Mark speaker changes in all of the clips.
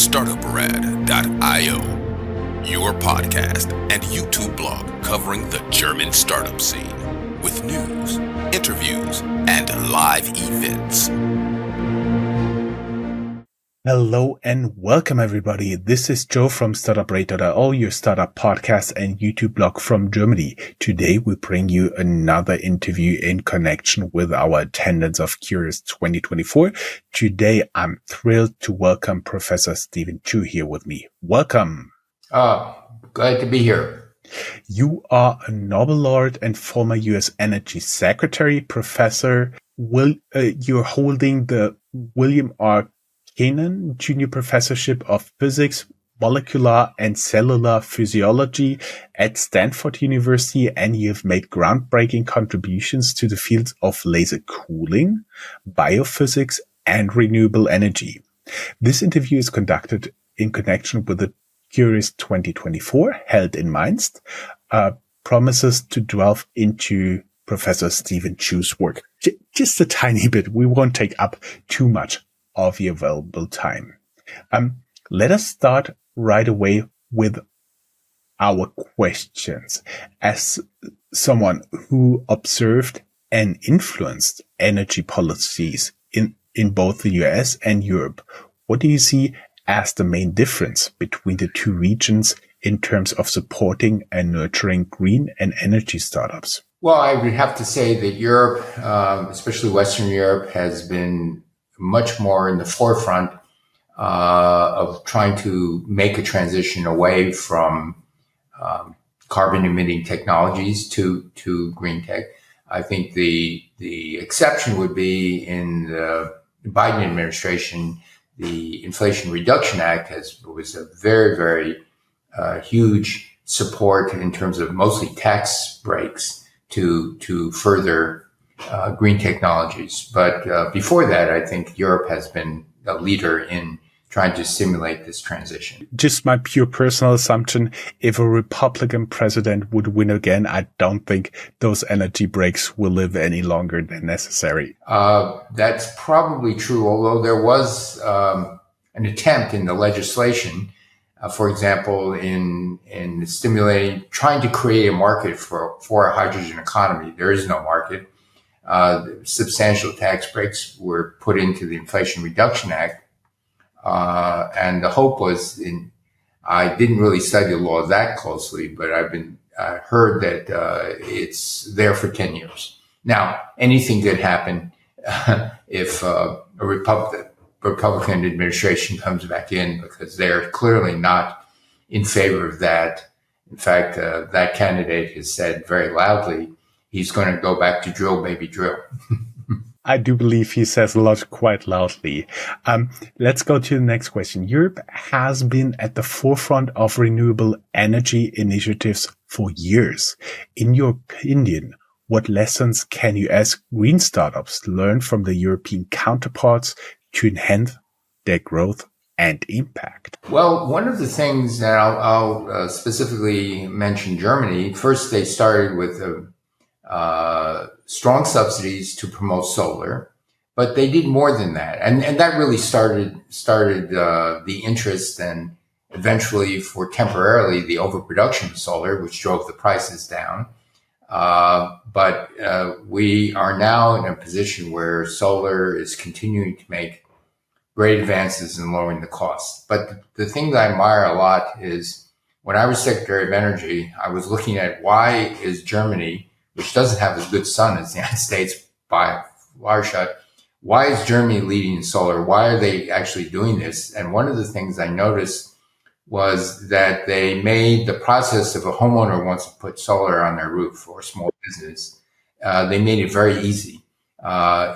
Speaker 1: Startuprad.io, your podcast and YouTube blog covering the German startup scene with news, interviews, and live events.
Speaker 2: Hello and welcome everybody. This is Joe from Startuprad.io, your startup podcast and YouTube blog from Germany. Today we bring you another interview in connection with our attendance of Curious 2024. Today I'm thrilled to welcome Professor Steven Chu here with me. Welcome.
Speaker 3: Glad to be here.
Speaker 2: You are a Nobel Laureate and former U.S. Energy Secretary, Professor. You're holding the William R. Keenan Junior Professorship of Physics, Molecular and Cellular Physiology at Stanford University, and you've made groundbreaking contributions to the fields of laser cooling, biophysics, and renewable energy. This interview is conducted in connection with the Curious 2024 held in Mainz, promises to delve into Professor Steven Chu's work. Just a tiny bit. We won't take up too much of your available time. Let us start right away with our questions. As someone who observed and influenced energy policies in both the US and Europe, what do you see as the main difference between the two regions in terms of supporting and nurturing green and energy startups?
Speaker 3: Well, I would have to say that Europe, especially Western Europe, has been much more in the forefront of trying to make a transition away from carbon emitting technologies to green tech. I think the exception would be in the Biden administration. The Inflation Reduction Act was a very, very huge support in terms of mostly tax breaks to further green technologies. But before that, I think Europe has been a leader in trying to stimulate this transition.
Speaker 2: Just my pure personal assumption, if a Republican president would win again, I don't think those energy breaks will live any longer than necessary.
Speaker 3: That's probably true, although there was an attempt in the legislation, for example, in trying to create a market for a hydrogen economy. There is no market. Substantial tax breaks were put into the Inflation Reduction Act. And the hope was I didn't really study the law that closely, but I heard that it's there for 10 years. Now, anything could happen if a Republican administration comes back in, because they're clearly not in favor of that. In fact, that candidate has said very loudly he's going to go back to drill, baby, drill.
Speaker 2: I do believe he says a lot quite loudly. Let's go to the next question. Europe has been at the forefront of renewable energy initiatives for years. In your opinion, what lessons can you as green startups learn from the European counterparts to enhance their growth and impact?
Speaker 3: Well, one of the things that I'll specifically mention Germany. First, they started with strong subsidies to promote solar, but they did more than that, and that really started the interest, and eventually, for temporarily, the overproduction of solar, which drove the prices down. But we are now in a position where solar is continuing to make great advances in lowering the costs. But the thing that I admire a lot is when I was Secretary of Energy, I was looking at why is Germany, which doesn't have as good sun as the United States by a large shot, why is Germany leading in solar? Why are they actually doing this? And one of the things I noticed was that they made the process if a homeowner wants to put solar on their roof or a small business, they made it very easy.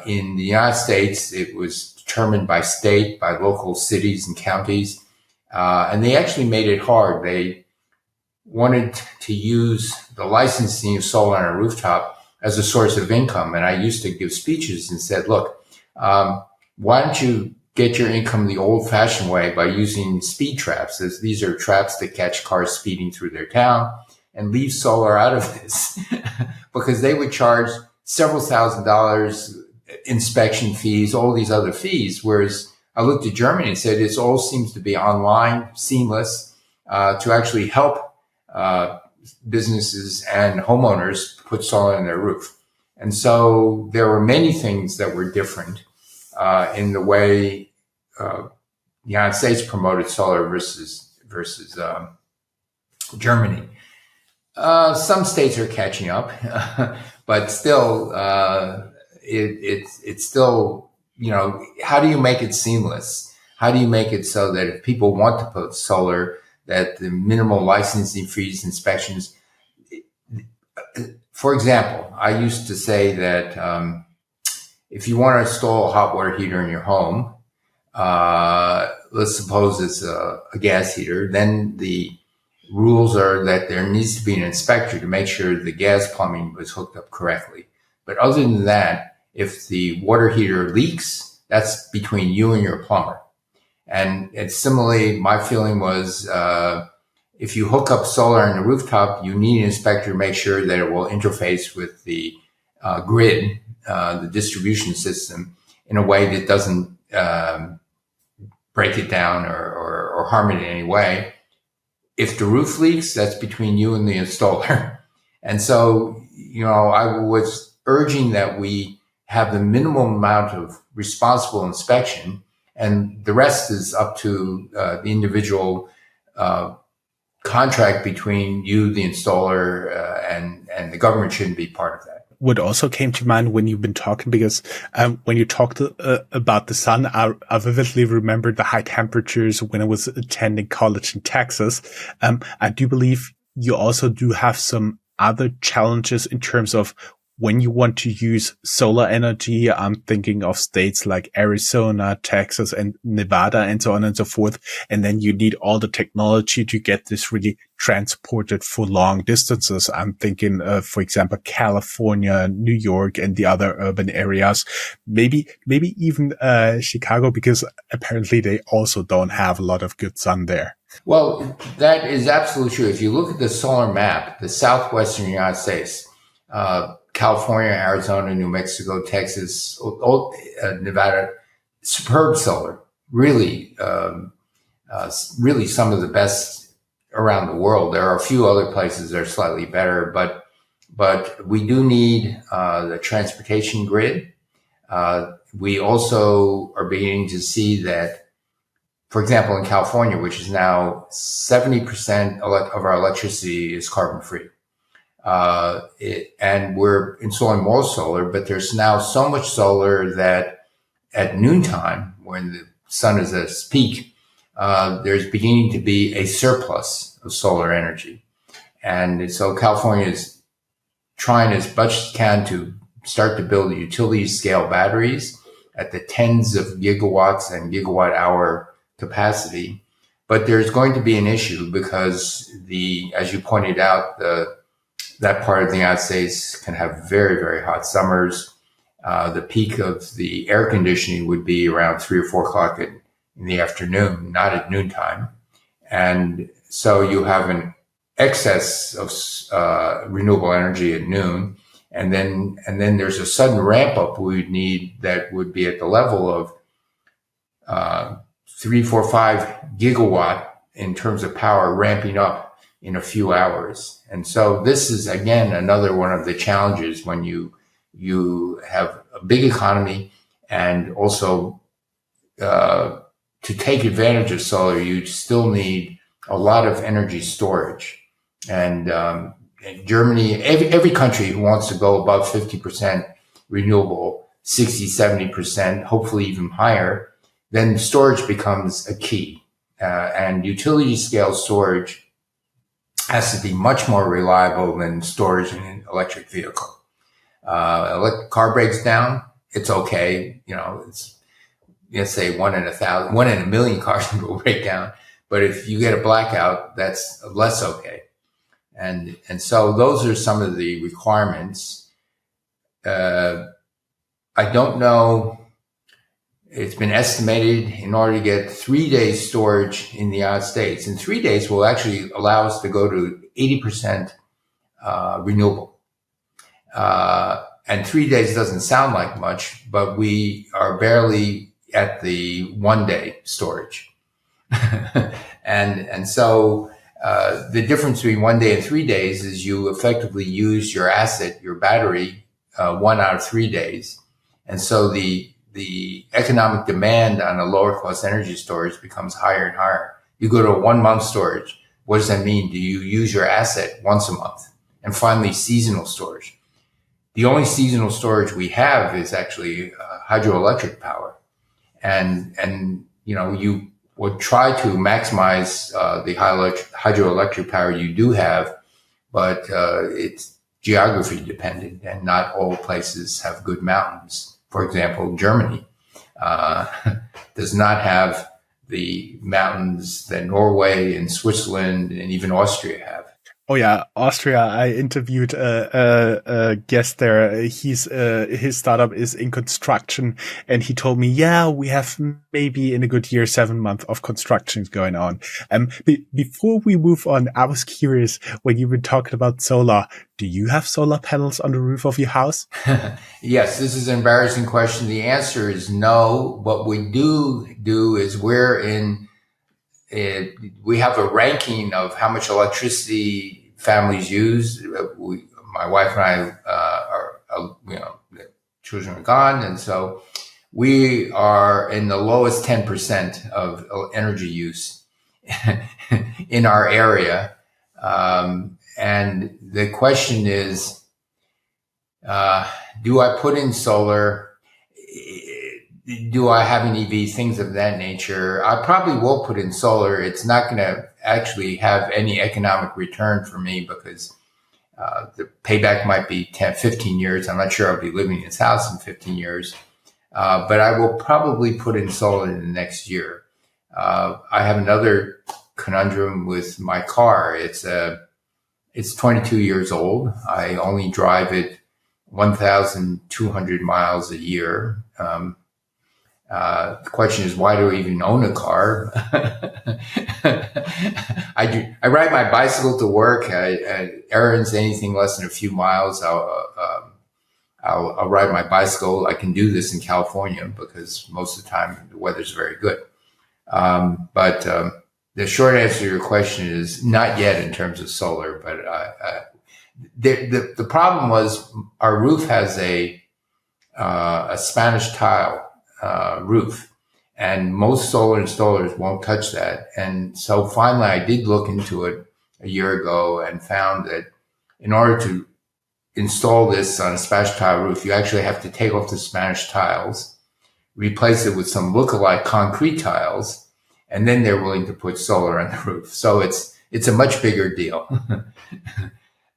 Speaker 3: In the United States, it was determined by state, by local cities and counties, and they actually made it hard. They wanted to use the licensing of solar on a rooftop as a source of income. And I used to give speeches and said, look, why don't you get your income the old-fashioned way by using speed traps? These are traps that catch cars speeding through their town, and leave solar out of this because they would charge several $1,000s inspection fees, all these other fees, whereas I looked at Germany and said it all seems to be online, seamless, to actually help businesses and homeowners put solar on their roof. And so there were many things that were different in the way the United States promoted solar versus Germany. Some states are catching up, but still, it's still, how do you make it seamless? How do you make it so that if people want to put solar, that the minimal licensing fees, inspections, for example, I used to say that if you want to install a hot water heater in your home, let's suppose it's a gas heater, then the rules are that there needs to be an inspector to make sure the gas plumbing was hooked up correctly. But other than that, if the water heater leaks, that's between you and your plumber. And similarly, my feeling was if you hook up solar on the rooftop, you need an inspector to make sure that it will interface with the grid, the distribution system, in a way that doesn't break it down or harm it in any way. If the roof leaks, that's between you and the installer. And so, I was urging that we have the minimum amount of responsible inspection, and the rest is up to the individual contract between you, the installer, and the government shouldn't be part of that.
Speaker 2: What also came to mind when you've been talking, because when you talked about the sun, I vividly remembered the high temperatures when I was attending college in Texas. I do believe you also do have some other challenges in terms of when you want to use solar energy. I'm thinking of states like Arizona, Texas, and Nevada, and so on and so forth. And then you need all the technology to get this really transported for long distances. I'm thinking, for example, California, New York, and the other urban areas. Maybe even Chicago, because apparently they also don't have a lot of good sun there.
Speaker 3: Well, that is absolutely true. If you look at the solar map, the southwestern United States, California, Arizona, New Mexico, Texas, Nevada, superb solar, really, really some of the best around the world. There are a few other places that are slightly better, but we do need the transportation grid. We also are beginning to see that, for example, in California, which is now 70% of our electricity is carbon free. And we're installing more solar, but there's now so much solar that at noontime, when the sun is at its peak, there's beginning to be a surplus of solar energy. And so California is trying as much as it can to start to build utility scale batteries at the tens of gigawatts and gigawatt hour capacity. But there's going to be an issue because as you pointed out, that part of the United States can have very, very hot summers. The peak of the air conditioning would be around 3 or 4 o'clock in the afternoon, not at noontime. And so you have an excess of renewable energy at noon. And then there's a sudden ramp up we would need that would be at the level of 3, 4, 5 gigawatt in terms of power ramping up in a few hours. And so this is, again, another one of the challenges when you have a big economy, and also to take advantage of solar, you still need a lot of energy storage. And in Germany, every country who wants to go above 50% renewable, 60, 70%, hopefully even higher, then storage becomes a key. And utility scale storage has to be much more reliable than storage in an electric vehicle. Car breaks down, it's okay. It's, let's say 1 in 1,000, 1 in a million cars will break down. But if you get a blackout, that's less okay. And so those are some of the requirements. I don't know. It's been estimated in order to get 3 days storage in the United States, and 3 days will actually allow us to go to 80% renewable. And 3 days doesn't sound like much, but we are barely at the 1-day storage. and so the difference between 1 day and 3 days is you effectively use your asset, your battery, 1 out of 3 days. And so the economic demand on a lower cost energy storage becomes higher and higher. You go to a 1 month storage. What does that mean? Do you use your asset once a month? And finally, seasonal storage. The only seasonal storage we have is actually hydroelectric power. And you would try to maximize the hydroelectric power you do have, but it's geography dependent, and not all places have good mountains. For example, Germany does not have the mountains that Norway and Switzerland and even Austria have.
Speaker 2: Oh yeah, Austria. I interviewed a guest there. His startup is in construction, and he told me, yeah, we have maybe in a good year 7 months of constructions going on. Before we move on, I was curious, when you were talking about solar, do you have solar panels on the roof of your house?
Speaker 3: Yes, this is an embarrassing question. The answer is no. What we do is we have a ranking of how much electricity families use. My wife and I the children are gone, and so we are in the lowest 10% of energy use in our area. And the question is, do I put in solar? Do I have an EV? Things of that nature. I probably will put in solar. It's not going to actually have any economic return for me because the payback might be 10, 15 years. I'm not sure I'll be living in this house in 15 years. But I will probably put in solar in the next year. I have another conundrum with my car. It's 22 years old. I only drive it 1,200 miles a year. The question is, why do I even own a car? I ride my bicycle to work. Errands, anything less than a few miles, I'll ride my bicycle. I can do this in California because most of the time the weather's very good. But the short answer to your question is not yet in terms of solar. But the problem was our roof has a Spanish tile roof, and most solar installers won't touch that. And so finally I did look into it a year ago and found that in order to install this on a Spanish tile roof, you actually have to take off the Spanish tiles, replace it with some lookalike concrete tiles, and then they're willing to put solar on the roof. So it's a much bigger deal.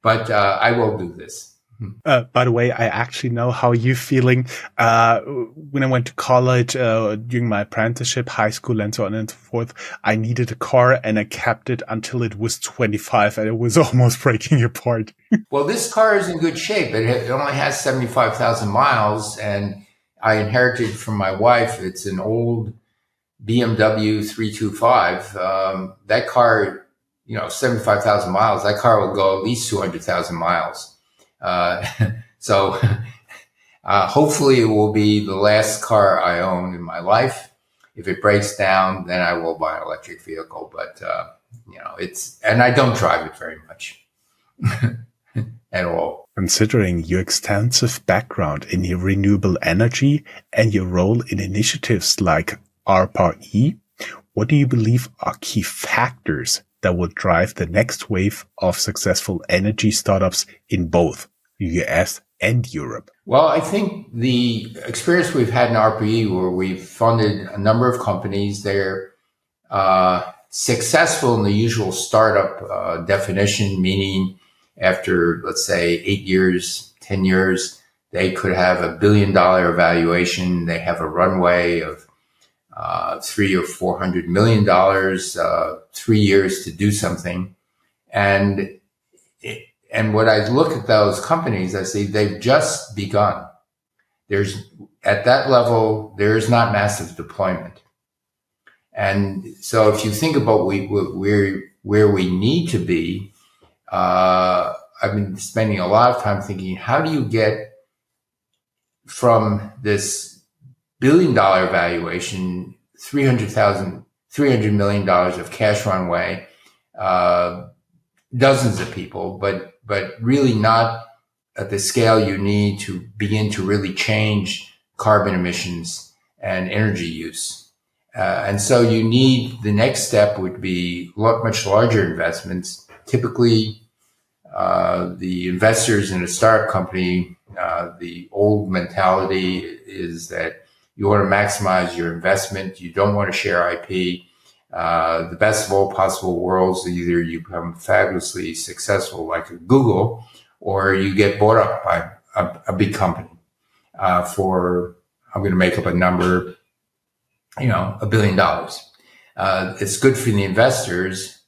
Speaker 3: But I will do this.
Speaker 2: By the way, I actually know how you're feeling. When I went to college, during my apprenticeship, high school, and so on and so forth, I needed a car, and I kept it until it was 25, and it was almost breaking apart.
Speaker 3: Well, this car is in good shape. It only has 75,000 miles, and I inherited from my wife. It's an old BMW 325. That car, 75,000 miles. That car will go at least 200,000 miles. So hopefully it will be the last car I own in my life. If it breaks down, then I will buy an electric vehicle. But and I don't drive it very much at all.
Speaker 2: Considering your extensive background in renewable energy and your role in initiatives like ARPA-E, what do you believe are key factors that will drive the next wave of successful energy startups in both the US and Europe?
Speaker 3: Well, I think the experience we've had in ARPA-E, where we've funded a number of companies, they're successful in the usual startup definition, meaning after, let's say, 8 years, 10 years, they could have $1 billion valuation. They have a runway of $300 or $400 million, 3 years to do something. And when I look at those companies, I see they've just begun. At that level, there is not massive deployment. And so if you think about where we need to be, I've been spending a lot of time thinking, how do you get from this billion-dollar valuation, $300 million of cash runway, dozens of people, but really not at the scale you need to begin to really change carbon emissions and energy use. And so you need, the next step would be much larger investments. Typically, the investors in a startup company, the old mentality is that you want to maximize your investment. You don't want to share IP. The best of all possible worlds, either you become fabulously successful like Google, or you get bought up by a big company for, I'm going to make up a number, $1 billion. It's good for the investors,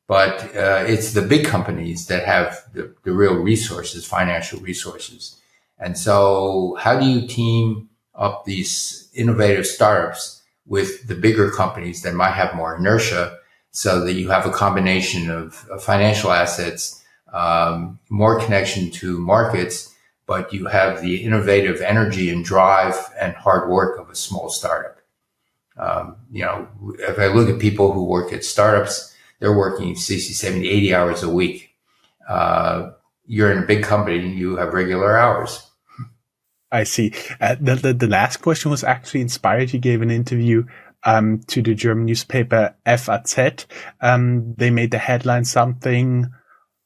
Speaker 3: but it's the big companies that have the real resources, financial resources. And so how do you team up these innovative startups with the bigger companies that might have more inertia so that you have a combination of financial assets, more connection to markets, but you have the innovative energy and drive and hard work of a small startup. If I look at people who work at startups, they're working 60, 70, 80 hours a week. You're in a big company, you have regular hours.
Speaker 2: I see. The last question was actually inspired. You gave an interview to the German newspaper FAZ. They made the headline something,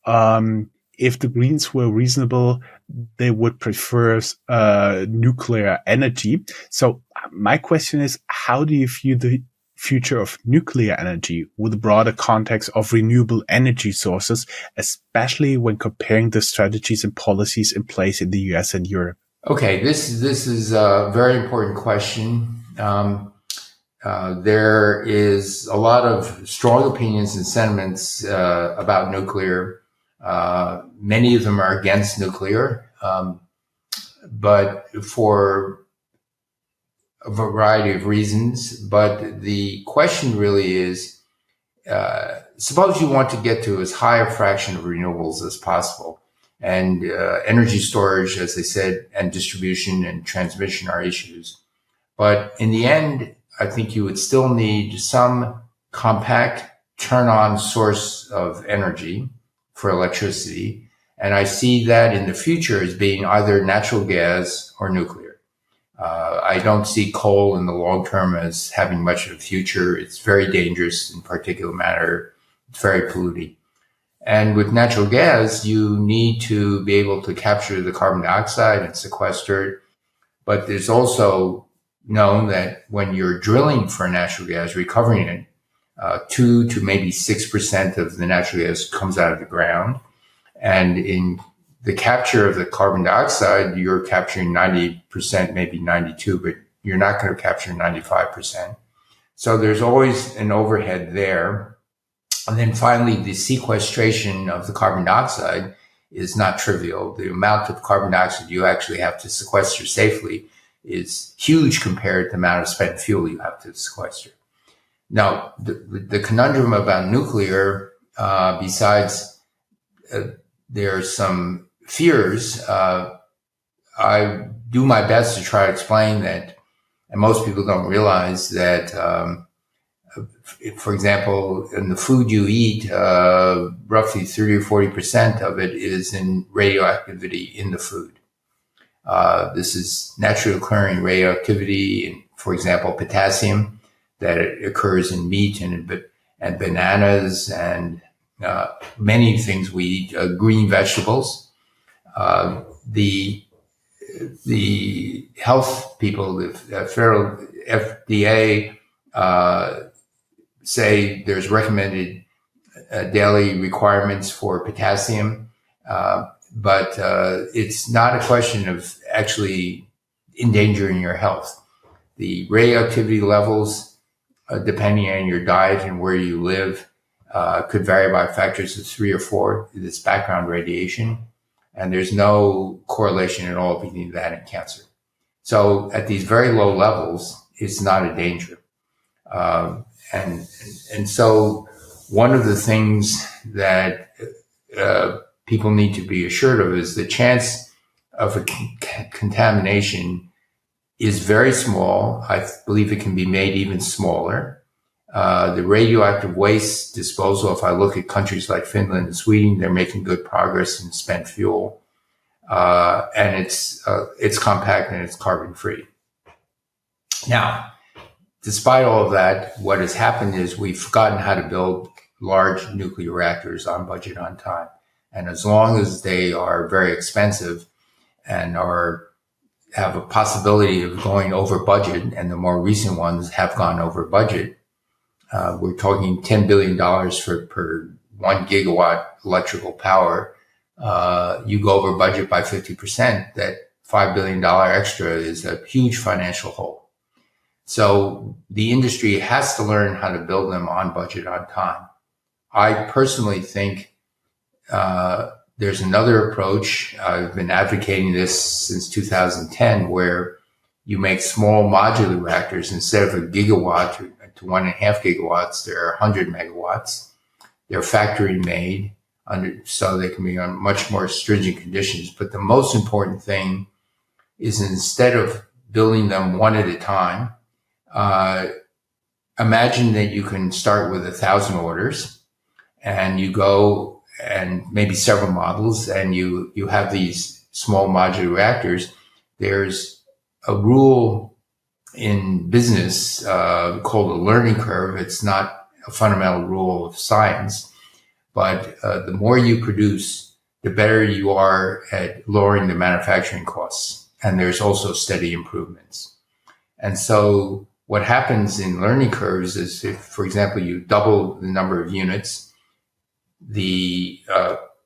Speaker 2: if the Greens were reasonable, they would prefer nuclear energy. So my question is, how do you view the future of nuclear energy with the broader context of renewable energy sources, especially when comparing the strategies and policies in place in the US and Europe?
Speaker 3: Okay, this is a very important question. There is a lot of strong opinions and sentiments about nuclear. Many of them are against nuclear, but for a variety of reasons. But the question really is, suppose you want to get to as high a fraction of renewables as possible. And energy storage, as I said, and distribution and transmission are issues. But in the end, I think you would still need some compact turn-on source of energy for electricity. And I see that in the future as being either natural gas or nuclear. I don't see coal in the long term as having much of a future. It's very dangerous in particulate matter. It's very polluting. And with natural gas, you need to be able to capture the carbon dioxide and sequester it. But there's also known that when you're drilling for natural gas, recovering it, 2 to maybe 6% of the natural gas comes out of the ground. And in the capture of the carbon dioxide, you're capturing 90%, maybe 92%, but you're not going to capture 95%. So there's always an overhead there. And then finally, the sequestration of the carbon dioxide is not trivial. The amount of carbon dioxide you actually have to sequester safely is huge compared to the amount of spent fuel you have to sequester. Now, the conundrum about nuclear, besides there are some fears, I do my best to try to explain that, and most people don't realize that for example, in the food you eat, roughly 30 or 40% of it is in radioactivity in the food. This is naturally occurring radioactivity in, for example, potassium that occurs in meat and bananas and many things we eat, green vegetables. The health people, the federal FDA, say there's recommended daily requirements for potassium, but it's not a question of actually endangering your health. The radioactivity levels, depending on your diet and where you live, could vary by factors of 3 or 4, this background radiation, and there's no correlation at all between that and cancer. So at these very low levels, it's not a danger. And so one of the things that people need to be assured of is the chance of a contamination is very small. I believe it can be made even smaller. The radioactive waste disposal, if I look at countries like Finland and Sweden, they're making good progress in spent fuel. And it's compact and it's carbon free. Now, despite all of that, what has happened is we've forgotten how to build large nuclear reactors on budget, on time. And as long as they are very expensive and have a possibility of going over budget, and the more recent ones have gone over budget, we're talking $10 billion per 1 gigawatt electrical power. You go over budget by 50%, that $5 billion extra is a huge financial hole. So the industry has to learn how to build them on budget, on time. I personally think there's another approach. I've been advocating this since 2010, where you make small modular reactors. Instead of a gigawatt to 1.5 gigawatts, they're 100 megawatts. They're factory made, so they can be on much more stringent conditions. But the most important thing is, instead of building them one at a time, imagine that you can start with 1,000 orders, and you go and maybe several models, and you have these small modular reactors. There's a rule in business called a learning curve. It's not a fundamental rule of science, but the more you produce, the better you are at lowering the manufacturing costs. And there's also steady improvements. And so what happens in learning curves is, if, for example, you double the number of units, the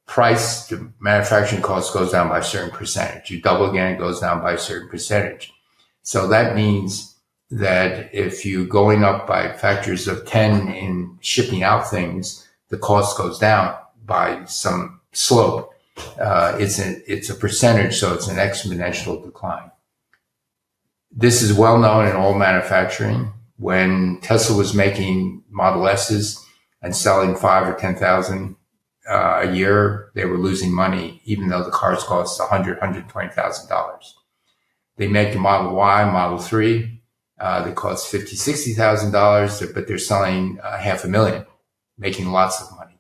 Speaker 3: price, the manufacturing cost goes down by a certain percentage. You double again, it goes down by a certain percentage. So that means that if you're going up by factors of 10 in shipping out things, the cost goes down by some slope. It's a percentage, so it's an exponential decline. This is well known in all manufacturing. When Tesla was making Model S's and selling 5 or 10,000 a year, they were losing money, even though the cars cost $100,000, $120,000. They make the Model Y, Model 3, they cost $50,000, $60,000, but they're selling $500,000, making lots of money.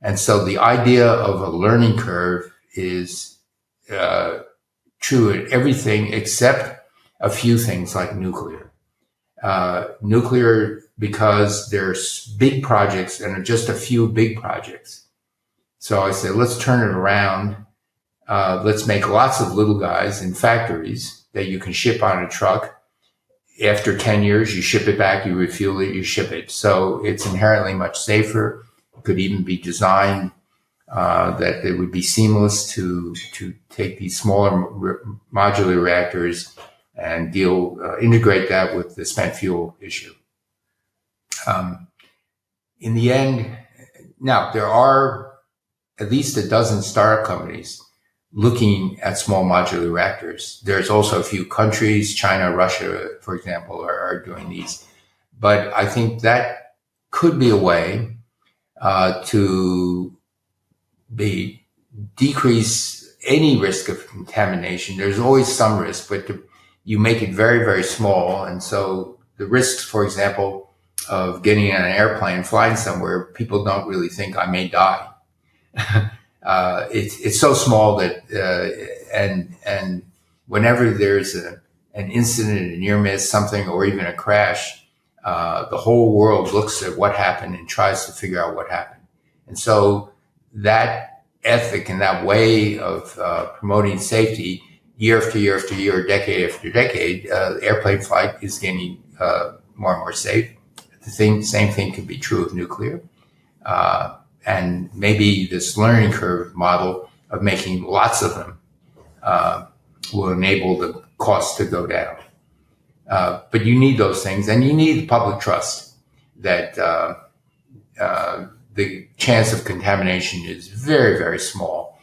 Speaker 3: And so the idea of a learning curve is true at everything except a few things like nuclear. Nuclear, because there's big projects and just a few big projects. So I said, let's turn it around. Let's make lots of little guys in factories that you can ship on a truck. After 10 years, you ship it back, you refuel it, you ship it. So it's inherently much safer. It could even be designed that it would be seamless to take these smaller modular reactors and integrate that with the spent fuel issue. In the end, now there are at least a dozen startup companies looking at small modular reactors. There's also a few countries, China, Russia, for example, are doing these. But I think that could be a way to decrease any risk of contamination. There's always some risk, but you make it very, very small. And so the risks, for example, of getting on an airplane, flying somewhere, people don't really think I may die. It's so small that, and whenever there's an incident, a near miss, something, or even a crash, the whole world looks at what happened and tries to figure out what happened. And so that ethic and that way of promoting safety, year after year after year, decade after decade, airplane flight is getting more and more safe. The same thing can be true of nuclear. And maybe this learning curve model of making lots of them will enable the cost to go down. But you need those things, and you need public trust that the chance of contamination is very, very small.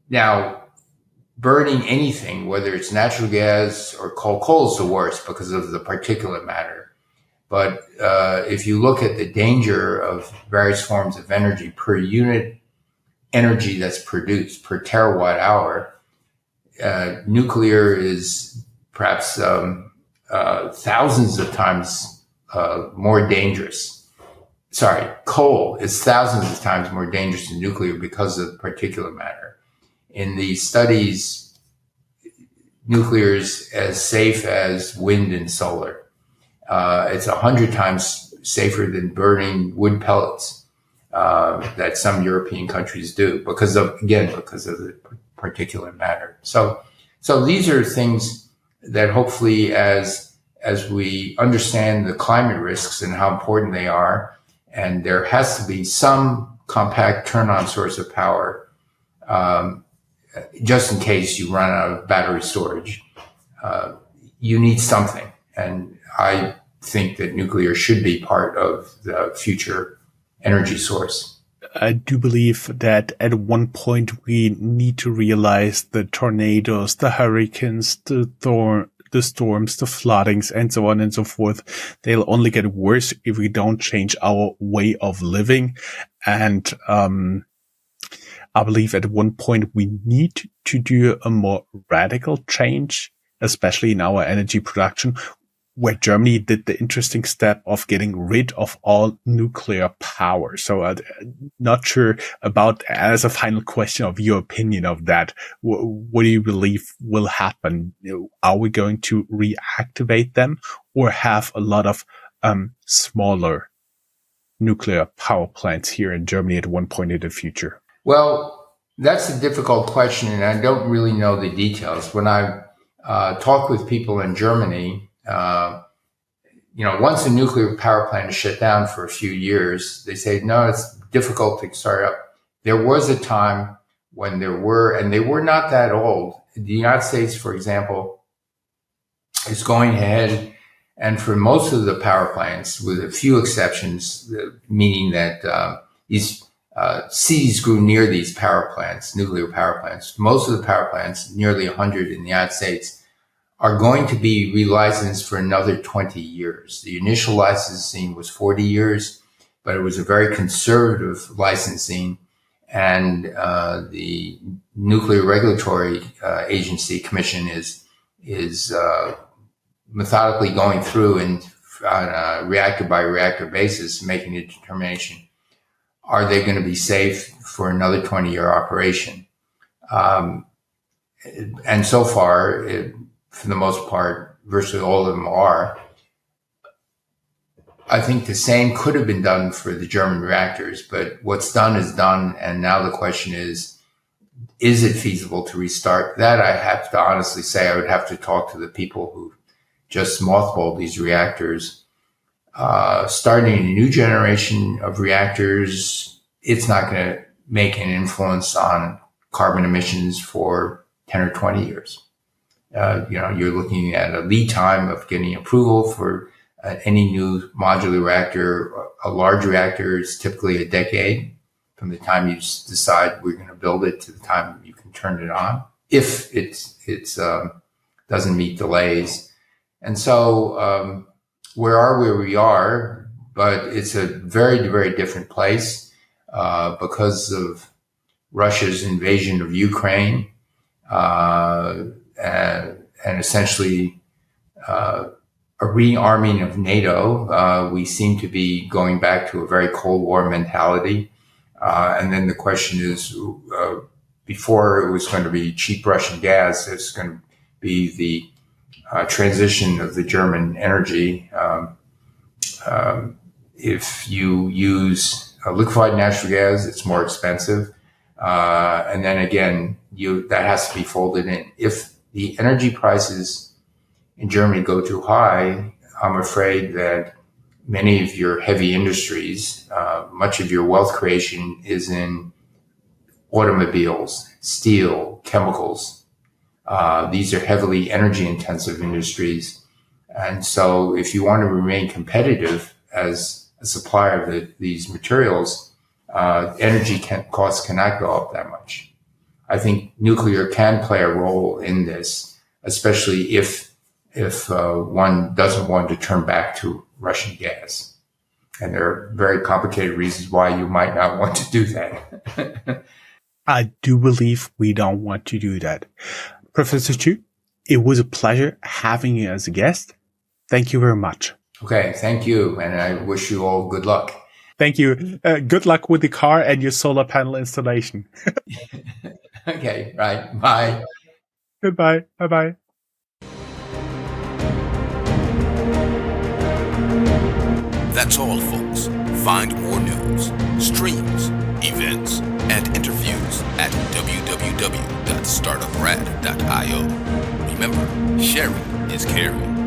Speaker 3: Now, burning anything, whether it's natural gas or coal is the worst because of the particulate matter. But if you look at the danger of various forms of energy per unit energy that's produced per terawatt hour, nuclear is perhaps thousands of times more dangerous. Sorry, coal is thousands of times more dangerous than nuclear because of particulate matter. In the studies, nuclear is as safe as wind and solar. It's 100 times safer than burning wood pellets that some European countries do because of the particulate matter. So these are things that hopefully as we understand the climate risks and how important they are, and there has to be some compact turn-on source of power, just in case you run out of battery storage. You need something. And I think that nuclear should be part of the future energy source.
Speaker 2: I do believe that at one point we need to realize the tornadoes, the hurricanes, the storms, the floodings, and so on and so forth, they'll only get worse if we don't change our way of living. And I believe at one point we need to do a more radical change, especially in our energy production, where Germany did the interesting step of getting rid of all nuclear power. So not sure about, as a final question, of your opinion of that. What do you believe will happen? Are we going to reactivate them or have a lot of smaller nuclear power plants here in Germany at one point in the future?
Speaker 3: Well, that's a difficult question, and I don't really know the details. When I talk with people in Germany, once a nuclear power plant is shut down for a few years, they say, no, it's difficult to start up. There was a time when there were, and they were not that old. The United States, for example, is going ahead, and for most of the power plants, with a few exceptions, meaning that these cities grew near these power plants, nuclear power plants. Most of the power plants, nearly 100 in the United States, are going to be relicensed for another 20 years. The initial licensing was 40 years, but it was a very conservative licensing, and the Nuclear Regulatory Agency Commission is methodically going through and on a reactor by reactor basis making a determination: are they going to be safe for another 20-year operation? And so far, for the most part, virtually all of them are. I think the same could have been done for the German reactors, but what's done is done. And now the question is it feasible to restart? That I have to honestly say, I would have to talk to the people who just mothballed these reactors. Starting a new generation of reactors, it's not going to make an influence on carbon emissions for 10 or 20 years. You're looking at a lead time of getting approval for any new modular reactor. A large reactor is typically a decade from the time you decide we're going to build it to the time you can turn it on, if it doesn't meet delays. And so we are where we are, but it's a very, very different place because of Russia's invasion of Ukraine. And essentially a rearming of NATO. We seem to be going back to a very Cold War mentality. And then the question is, before it was going to be cheap Russian gas, it's going to be the transition of the German energy. If you use liquefied natural gas, it's more expensive. And then again, that has to be folded in. If the energy prices in Germany go too high, I'm afraid that many of your heavy industries, much of your wealth creation is in automobiles, steel, chemicals. These are heavily energy intensive industries. And so if you want to remain competitive as a supplier of these materials, energy costs cannot go up that much. I think nuclear can play a role in this, especially if one doesn't want to turn back to Russian gas. And there are very complicated reasons why you might not want to do that.
Speaker 2: I do believe we don't want to do that. Professor Chu, it was a pleasure having you as a guest. Thank you very much.
Speaker 3: Okay, thank you, and I wish you all good luck.
Speaker 2: Thank you. Good luck with the car and your solar panel installation.
Speaker 3: Okay, right. Bye.
Speaker 2: Goodbye. Bye-bye.
Speaker 1: That's all, folks. Find more news, streams, events, and interviews at www.startuprad.io. Remember, sharing is caring.